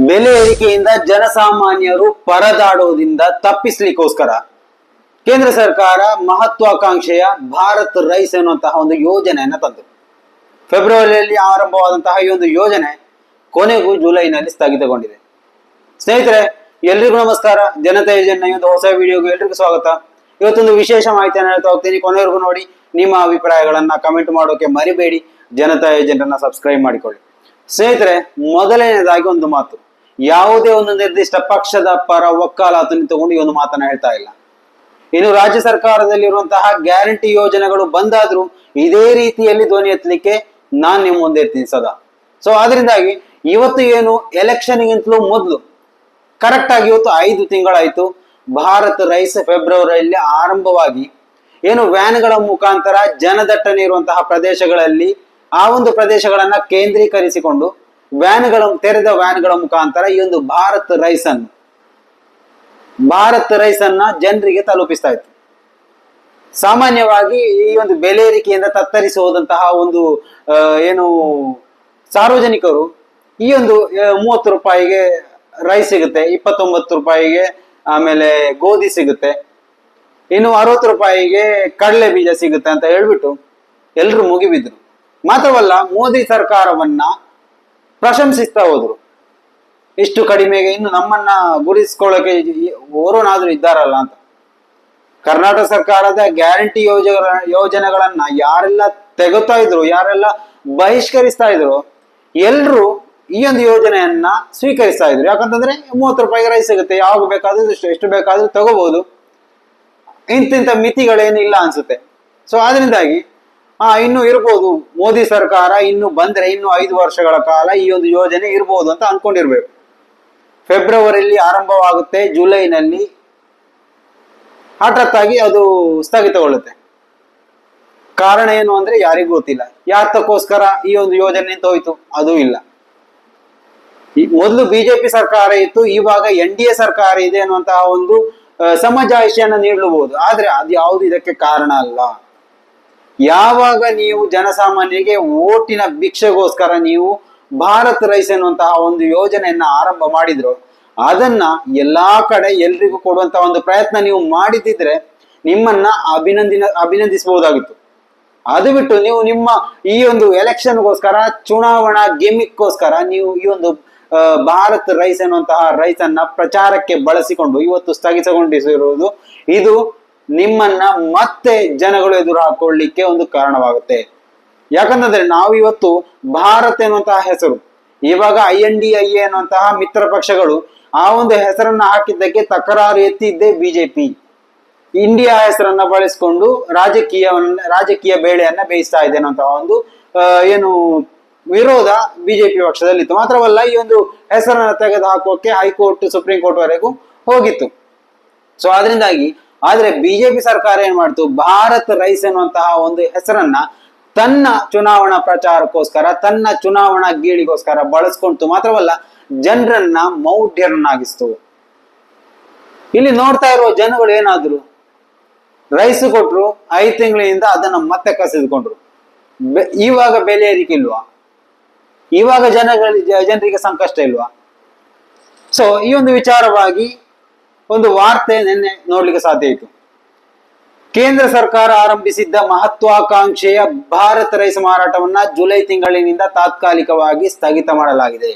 ಬೆಲೆ ಏರಿಕೆಯಿಂದ ಜನಸಾಮಾನ್ಯರು ಪರದಾಡೋದ್ರಿಂದ ತಪ್ಪಿಸ್ಲಿಕ್ಕೋಸ್ಕರ ಕೇಂದ್ರ ಸರ್ಕಾರ ಮಹತ್ವಾಕಾಂಕ್ಷೆಯ ಭಾರತ್ ರೈಸ್ ಎನ್ನುವಂತಹ ಒಂದು ಯೋಜನೆಯನ್ನು ತಂತು. ಫೆಬ್ರವರಿಯಲ್ಲಿ ಆರಂಭವಾದಂತಹ ಈ ಒಂದು ಯೋಜನೆ ಕೊನೆಗೂ ಜುಲೈನಲ್ಲಿ ಸ್ಥಗಿತಗೊಂಡಿದೆ. ಸ್ನೇಹಿತರೆ, ಎಲ್ರಿಗೂ ನಮಸ್ಕಾರ. ಜನತಾ ಏಜೆಂಟ್ನ ಈ ಒಂದು ಹೊಸ ವಿಡಿಯೋಗೆ ಎಲ್ರಿಗೂ ಸ್ವಾಗತ. ಇವತ್ತೊಂದು ವಿಶೇಷ ಮಾಹಿತಿಯನ್ನು ಹೇಳ್ತಾ ಹೋಗ್ತೀನಿ. ಕೊನೆವರೆಗೂ ನೋಡಿ. ನಿಮ್ಮ ಅಭಿಪ್ರಾಯಗಳನ್ನ ಕಮೆಂಟ್ ಮಾಡೋಕೆ ಮರಿಬೇಡಿ. ಜನತಾ ಏಜೆಂಟ್ ಅನ್ನ ಸಬ್ಸ್ಕ್ರೈಬ್ ಮಾಡಿಕೊಳ್ಳಿ. ಸ್ನೇಹಿತರೆ, ಮೊದಲನೇದಾಗಿ ಒಂದು ಮಾತು, ಯಾವುದೇ ಒಂದು ನಿರ್ದಿಷ್ಟ ಪಕ್ಷದ ಪರ ವಕ್ಕಾಲತನ್ನು ತಗೊಂಡು ಈ ಒಂದು ಮಾತನ್ನ ಹೇಳ್ತಾ ಇಲ್ಲ. ಇನ್ನು ರಾಜ್ಯ ಸರ್ಕಾರದಲ್ಲಿರುವಂತಹ ಗ್ಯಾರಂಟಿ ಯೋಜನೆಗಳು ಬಂದಾದ್ರೂ ಇದೇ ರೀತಿಯಲ್ಲಿ ಧ್ವನಿ ಎತ್ತಲಿಕ್ಕೆ ನಾನ್ ನಿಮ್ಮ ಮುಂದೆ ಇರ್ತೀನಿ ಸದಾ. ಸೊ ಅದರಿಂದಾಗಿ ಇವತ್ತು ಏನು ಎಲೆಕ್ಷನ್ಗಿಂತಲೂ ಮೊದಲು ಕರೆಕ್ಟ್ ಆಗಿ ಇವತ್ತು 5 ತಿಂಗಳಾಯ್ತು ಭಾರತ್ ರೈಸ್ ಫೆಬ್ರವರಿಯಲ್ಲಿ ಆರಂಭವಾಗಿ ಏನು ವ್ಯಾನ್ಗಳ ಮುಖಾಂತರ ಜನದಟ್ಟಣೆ ಇರುವಂತಹ ಪ್ರದೇಶಗಳಲ್ಲಿ ಆ ಒಂದು ಪ್ರದೇಶಗಳನ್ನ ಕೇಂದ್ರೀಕರಿಸಿಕೊಂಡು ತೆರೆದ ವ್ಯಾನ್ಗಳ ಮುಖಾಂತರ ಈ ಒಂದು ಭಾರತ್ ರೈಸ್ ಅನ್ನ ಜನರಿಗೆ ತಲುಪಿಸ್ತಾ ಇತ್ತು. ಸಾಮಾನ್ಯವಾಗಿ ಈ ಒಂದು ಬೆಲೆ ಏರಿಕೆಯಿಂದ ತತ್ತರಿಸಿ ಹೋದಂತಹ ಒಂದು ಏನು ಸಾರ್ವಜನಿಕರು ಈ ಒಂದು 30 ರೂಪಾಯಿಗೆ ರೈಸ್ ಸಿಗುತ್ತೆ, 29 ರೂಪಾಯಿಗೆ ಆಮೇಲೆ ಗೋಧಿ ಸಿಗುತ್ತೆ, ಇನ್ನು 60 ರೂಪಾಯಿಗೆ ಕಡಲೆ ಬೀಜ ಸಿಗುತ್ತೆ ಅಂತ ಹೇಳ್ಬಿಟ್ಟು ಎಲ್ರು ಮುಗಿಬಿದ್ರು. ಮಾತ್ರವಲ್ಲ, ಮೋದಿ ಸರ್ಕಾರವನ್ನ ಪ್ರಶಂಸಿಸ್ತಾ ಹೋದ್ರು. ಇಷ್ಟು ಕಡಿಮೆಗೆ ಇನ್ನು ನಮ್ಮನ್ನ ಗುರಿಸ್ಕೊಳ್ಳೋಕೆ ಓರೋನಾದ್ರೂ ಇದ್ದಾರಲ್ಲ ಅಂತ. ಕರ್ನಾಟಕ ಸರ್ಕಾರದ ಗ್ಯಾರಂಟಿ ಯೋಜನೆಗಳನ್ನ ಯಾರೆಲ್ಲ ತೆಗುತ್ತಾ ಇದ್ರು, ಯಾರೆಲ್ಲ ಬಹಿಷ್ಕರಿಸ್ತಾ ಇದ್ರು, ಎಲ್ರು ಈ ಒಂದು ಯೋಜನೆಯನ್ನ ಸ್ವೀಕರಿಸ್ತಾ ಇದ್ರು. ಯಾಕಂತಂದ್ರೆ 30 ರೂಪಾಯಿಗೆ ರೈಸ್ ಸಿಗುತ್ತೆ, ಯಾವಾಗ ಬೇಕಾದ್ರೂ ಎಷ್ಟು ಬೇಕಾದ್ರೂ ತಗೋಬಹುದು, ಇಂತಿಂತ ಮಿತಿಗಳೇನಿಲ್ಲ ಅನ್ಸುತ್ತೆ. ಸೊ ಅದರಿಂದಾಗಿ ಇನ್ನು ಇರ್ಬೋದು, ಮೋದಿ ಸರ್ಕಾರ ಇನ್ನು ಬಂದ್ರೆ ಇನ್ನು 5 ವರ್ಷಗಳ ಕಾಲ ಈ ಒಂದು ಯೋಜನೆ ಇರ್ಬೋದು ಅಂತ ಅನ್ಕೊಂಡಿರ್ಬೇಕು. ಫೆಬ್ರವರಿಯಲ್ಲಿ ಆರಂಭವಾಗುತ್ತೆ, ಜುಲೈನಲ್ಲಿ ಹಠಾತ್ತಾಗಿ ಅದು ಸ್ಥಗಿತಗೊಳ್ಳುತ್ತೆ. ಕಾರಣ ಏನು ಅಂದ್ರೆ ಯಾರಿಗೂ ಗೊತ್ತಿಲ್ಲ. ಯಾತಕ್ಕೋಸ್ಕರ ಈ ಒಂದು ಯೋಜನೆ ನಿಂತೋಯ್ತು ಅದು ಇಲ್ಲ. ಮೊದಲು ಬಿಜೆಪಿ ಸರ್ಕಾರ ಇತ್ತು, ಇವಾಗ NDA ಸರ್ಕಾರ ಇದೆ ಅನ್ನುವಂತಹ ಒಂದು ಸಮಜಾಯಿಷಿಯನ್ನ ನೀಡಬಹುದು. ಆದ್ರೆ ಅದು ಯಾವುದು ಇದಕ್ಕೆ ಕಾರಣ ಅಲ್ಲ. ಯಾವಾಗ ನೀವು ಜನಸಾಮಾನ್ಯರಿಗೆ ಓಟಿನ ಭಿಕ್ಷೆಗೋಸ್ಕರ ನೀವು ಭಾರತ್ ರೈಸ್ ಎನ್ನುವಂತಹ ಒಂದು ಯೋಜನೆಯನ್ನ ಆರಂಭ ಮಾಡಿದ್ರು, ಅದನ್ನ ಎಲ್ಲಾ ಕಡೆ ಎಲ್ರಿಗೂ ಕೊಡುವಂತಹ ಒಂದು ಪ್ರಯತ್ನ ನೀವು ಮಾಡಿದ್ರೆ ನಿಮ್ಮನ್ನ ಅಭಿನಂದಿಸಬಹುದಾಗಿತ್ತು. ಅದು ಬಿಟ್ಟು ನೀವು ನಿಮ್ಮ ಈ ಒಂದು ಎಲೆಕ್ಷನ್ಗೋಸ್ಕರ, ಚುನಾವಣಾ ಗಿಮಿಕ್ಗೋಸ್ಕರ ನೀವು ಈ ಒಂದು ಭಾರತ್ ರೈಸ್ ಎನ್ನುವಂತಹ ರೈಸ್ ಅನ್ನ ಪ್ರಚಾರಕ್ಕೆ ಬಳಸಿಕೊಂಡು ಇವತ್ತು ಸ್ಥಗಿತಗೊಂಡಿಸಿರುವುದು, ಇದು ನಿಮ್ಮನ್ನ ಮತ್ತೆ ಜನಗಳು ಎದುರು ಹಾಕೊಳ್ಳಿಕ್ಕೆ ಒಂದು ಕಾರಣವಾಗುತ್ತೆ. ಯಾಕಂತಂದ್ರೆ ನಾವು ಇವತ್ತು ಭಾರತ್ ಎನ್ನುವಂತಹ ಹೆಸರು, ಇವಾಗ INDIA ಅನ್ನುವಂತಹ ಮಿತ್ರ ಪಕ್ಷಗಳು ಆ ಒಂದು ಹೆಸರನ್ನ ಹಾಕಿದ್ದಕ್ಕೆ ತಕರಾರು ಎತ್ತಿದ್ದೇ ಬಿಜೆಪಿ. ಇಂಡಿಯಾ ಹೆಸರನ್ನ ಬಳಸಿಕೊಂಡು ರಾಜಕೀಯ ಬೇಳೆಯನ್ನ ಬೇಯಿಸ್ತಾ ಇದೆ ಅನ್ನುವಂತಹ ಒಂದು ಏನು ವಿರೋಧ ಬಿಜೆಪಿ ಪಕ್ಷದಲ್ಲಿತ್ತು. ಮಾತ್ರವಲ್ಲ, ಈ ಒಂದು ಹೆಸರನ್ನ ತೆಗೆದು ಹಾಕೋಕೆ ಹೈಕೋರ್ಟ್, ಸುಪ್ರೀಂ ಕೋರ್ಟ್ ವರೆಗೂ ಹೋಗಿತ್ತು. ಸೊ ಅದರಿಂದಾಗಿ ಆದ್ರೆ ಬಿಜೆಪಿ ಸರ್ಕಾರ ಏನ್ ಮಾಡ್ತು, ಭಾರತ್ ರೈಸ್ ಎನ್ನುವಂತಹ ಒಂದು ಹೆಸರನ್ನ ತನ್ನ ಚುನಾವಣಾ ಪ್ರಚಾರಕ್ಕೋಸ್ಕರ, ತನ್ನ ಚುನಾವಣಾ ಗೀಳಿಗೋಸ್ಕರ ಬಳಸ್ಕೊಂತು. ಮಾತ್ರವಲ್ಲ, ಜನರನ್ನ ಮೌಢ್ಯರನ್ನಾಗಿಸ್ತು. ಇಲ್ಲಿ ನೋಡ್ತಾ ಇರುವ ಜನಗಳು ಏನಾದ್ರು, ರೈಸ್ ಕೊಟ್ರು, 5 ತಿಂಗಳಿಂದ ಅದನ್ನ ಮತ್ತೆ ಕಸಿದುಕೊಂಡ್ರು. ಇವಾಗ ಬೆಲೆ ಏರಿಕೆ ಇಲ್ವಾ? ಇವಾಗ ಜನರಿಗೆ ಸಂಕಷ್ಟ ಇಲ್ವಾ? ಸೊ ಈ ಒಂದು ವಿಚಾರವಾಗಿ ಒಂದು ವಾರ್ತೆ ನಿನ್ನೆ ನೋಡ್ಲಿಕ್ಕೆ ಸಾಧ್ಯ ಆಯಿತು. ಕೇಂದ್ರ ಸರ್ಕಾರ ಆರಂಭಿಸಿದ್ದ ಮಹತ್ವಾಕಾಂಕ್ಷೆಯ ಭಾರತ್ ರೈಸ್ ಮಾರಾಟವನ್ನ ಜುಲೈ ತಿಂಗಳಿನಿಂದ ತಾತ್ಕಾಲಿಕವಾಗಿ ಸ್ಥಗಿತ ಮಾಡಲಾಗಿದೆ.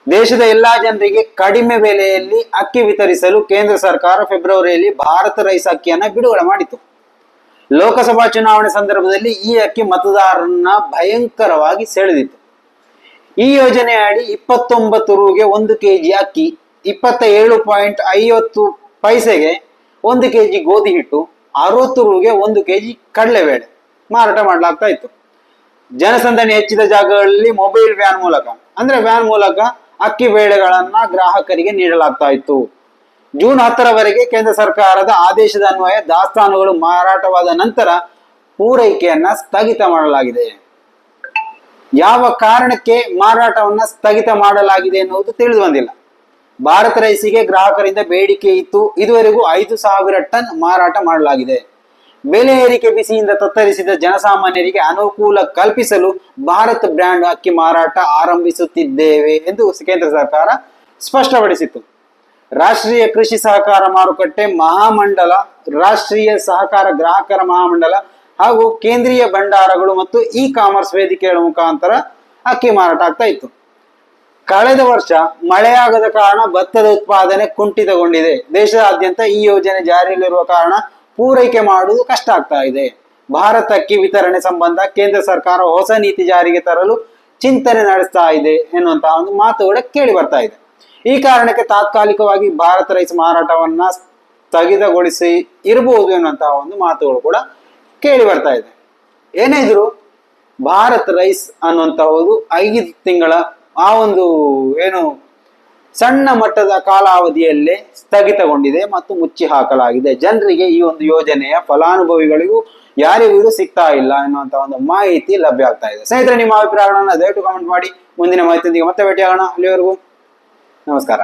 ದೇಶದ ಎಲ್ಲಾ ಜನರಿಗೆ ಕಡಿಮೆ ಬೆಲೆಯಲ್ಲಿ ಅಕ್ಕಿ ವಿತರಿಸಲು ಕೇಂದ್ರ ಸರ್ಕಾರ ಫೆಬ್ರವರಿಯಲ್ಲಿ ಭಾರತ್ ರೈಸ್ ಅಕ್ಕಿಯನ್ನ ಬಿಡುಗಡೆ ಮಾಡಿತು. ಲೋಕಸಭಾ ಚುನಾವಣೆ ಸಂದರ್ಭದಲ್ಲಿ ಈ ಅಕ್ಕಿ ಮತದಾರರನ್ನ ಭಯಂಕರವಾಗಿ ಸೆಳೆದಿತ್ತು. ಈ ಯೋಜನೆ ಅಡಿ 29 ರೂಗೆ 1 kg ಅಕ್ಕಿ, 27.50 ಪೈಸೆಗೆ 1 kg ಗೋಧಿ ಹಿಟ್ಟು, 60 ರೂಗೆ 1 kg ಕಡಲೆಬೇಳೆ ಮಾರಾಟ ಮಾಡಲಾಗ್ತಾ ಇತ್ತು. ಜನಸಂದಣಿ ಹೆಚ್ಚಿದ ಜಾಗಗಳಲ್ಲಿ ಮೊಬೈಲ್ ವ್ಯಾನ್ ಮೂಲಕ ಅಕ್ಕಿ ಬೇಳೆಗಳನ್ನ ಗ್ರಾಹಕರಿಗೆ ನೀಡಲಾಗ್ತಾ ಇತ್ತು. ಜೂನ್ 10ರವರೆಗೆ ಕೇಂದ್ರ ಸರ್ಕಾರದ ಆದೇಶದ ಅನ್ವಯ ದಾಸ್ತಾನುಗಳು ಮಾರಾಟವಾದ ನಂತರ ಪೂರೈಕೆಯನ್ನ ಸ್ಥಗಿತ ಮಾಡಲಾಗಿದೆ. ಯಾವ ಕಾರಣಕ್ಕೆ ಮಾರಾಟವನ್ನ ಸ್ಥಗಿತ ಮಾಡಲಾಗಿದೆ ಎನ್ನುವುದು ತಿಳಿದು ಬಂದಿಲ್ಲ. ಭಾರತ್ ರೈಸಿಗೆ ಗ್ರಾಹಕರಿಂದ ಬೇಡಿಕೆ ಇತ್ತು. ಇದುವರೆಗೂ 5,000 ಟನ್ ಮಾರಾಟ ಮಾಡಲಾಗಿದೆ. ಬೆಲೆ ಏರಿಕೆ ಬಿಸಿಯಿಂದ ತತ್ತರಿಸಿದ ಜನಸಾಮಾನ್ಯರಿಗೆ ಅನುಕೂಲ ಕಲ್ಪಿಸಲು ಭಾರತ್ ಬ್ರ್ಯಾಂಡ್ ಅಕ್ಕಿ ಮಾರಾಟ ಆರಂಭಿಸುತ್ತಿದ್ದೇವೆ ಎಂದು ಕೇಂದ್ರ ಸರ್ಕಾರ ಸ್ಪಷ್ಟಪಡಿಸಿತು. ರಾಷ್ಟ್ರೀಯ ಕೃಷಿ ಸಹಕಾರ ಮಾರುಕಟ್ಟೆ ಮಹಾಮಂಡಲ, ರಾಷ್ಟ್ರೀಯ ಸಹಕಾರ ಗ್ರಾಹಕರ ಮಹಾಮಂಡಲ ಹಾಗೂ ಕೇಂದ್ರೀಯ ಭಂಡಾರಗಳು ಮತ್ತು ಇ ಕಾಮರ್ಸ್ ವೇದಿಕೆಗಳ ಮುಖಾಂತರ ಅಕ್ಕಿ ಮಾರಾಟ ಆಗ್ತಾ ಇತ್ತು. ಕಳೆದ ವರ್ಷ ಮಳೆಯಾಗದ ಕಾರಣ ಭತ್ತದ ಉತ್ಪಾದನೆ ಕುಂಠಿತಗೊಂಡಿದೆ. ದೇಶದಾದ್ಯಂತ ಈ ಯೋಜನೆ ಜಾರಿಯಲ್ಲಿರುವ ಕಾರಣ ಪೂರೈಕೆ ಮಾಡುವುದು ಕಷ್ಟ ಆಗ್ತಾ ಇದೆ. ಭಾರತ ಅಕ್ಕಿ ವಿತರಣೆ ಸಂಬಂಧ ಕೇಂದ್ರ ಸರ್ಕಾರ ಹೊಸ ನೀತಿ ಜಾರಿಗೆ ತರಲು ಚಿಂತನೆ ನಡೆಸ್ತಾ ಇದೆ ಎನ್ನುವಂತಹ ಒಂದು ಮಾತುಗಳು ಕೇಳಿ ಬರ್ತಾ ಇದೆ. ಈ ಕಾರಣಕ್ಕೆ ತಾತ್ಕಾಲಿಕವಾಗಿ ಭಾರತ ರೈಸ್ ಮಾರಾಟವನ್ನ ಸ್ಥಗಿತಗೊಳಿಸಿ ಇರಬಹುದು ಎನ್ನುವಂತಹ ಒಂದು ಮಾತುಗಳು ಕೂಡ ಕೇಳಿ ಬರ್ತಾ ಇದೆ. ಏನೇ ಇದ್ರು ಭಾರತ್ ರೈಸ್ ಅನ್ನುವಂತಹದ್ದು 5 ತಿಂಗಳ ಆ ಒಂದು ಏನು ಸಣ್ಣ ಮಟ್ಟದ ಕಾಲಾವಧಿಯಲ್ಲೇ ಸ್ಥಗಿತಗೊಂಡಿದೆ ಮತ್ತು ಮುಚ್ಚಿ ಹಾಕಲಾಗಿದೆ. ಜನರಿಗೆ ಈ ಒಂದು ಯೋಜನೆಯ ಫಲಾನುಭವಿಗಳಿಗೂ ಯಾರಿಗೂ ಇದು ಸಿಗ್ತಾ ಇಲ್ಲ ಎನ್ನುವಂತ ಒಂದು ಮಾಹಿತಿ ಲಭ್ಯ ಆಗ್ತಾ ಇದೆ. ಸ್ನೇಹಿತರೆ, ನಿಮ್ಮ ಅಭಿಪ್ರಾಯಗಳನ್ನ ದಯವಿಟ್ಟು ಕಾಮೆಂಟ್ ಮಾಡಿ. ಮುಂದಿನ ಮಾಹಿತಿಯೊಂದಿಗೆ ಮತ್ತೆ ಭೇಟಿಯಾಗೋಣ. ಅಲ್ಲಿವರೆಗೂ ನಮಸ್ಕಾರ.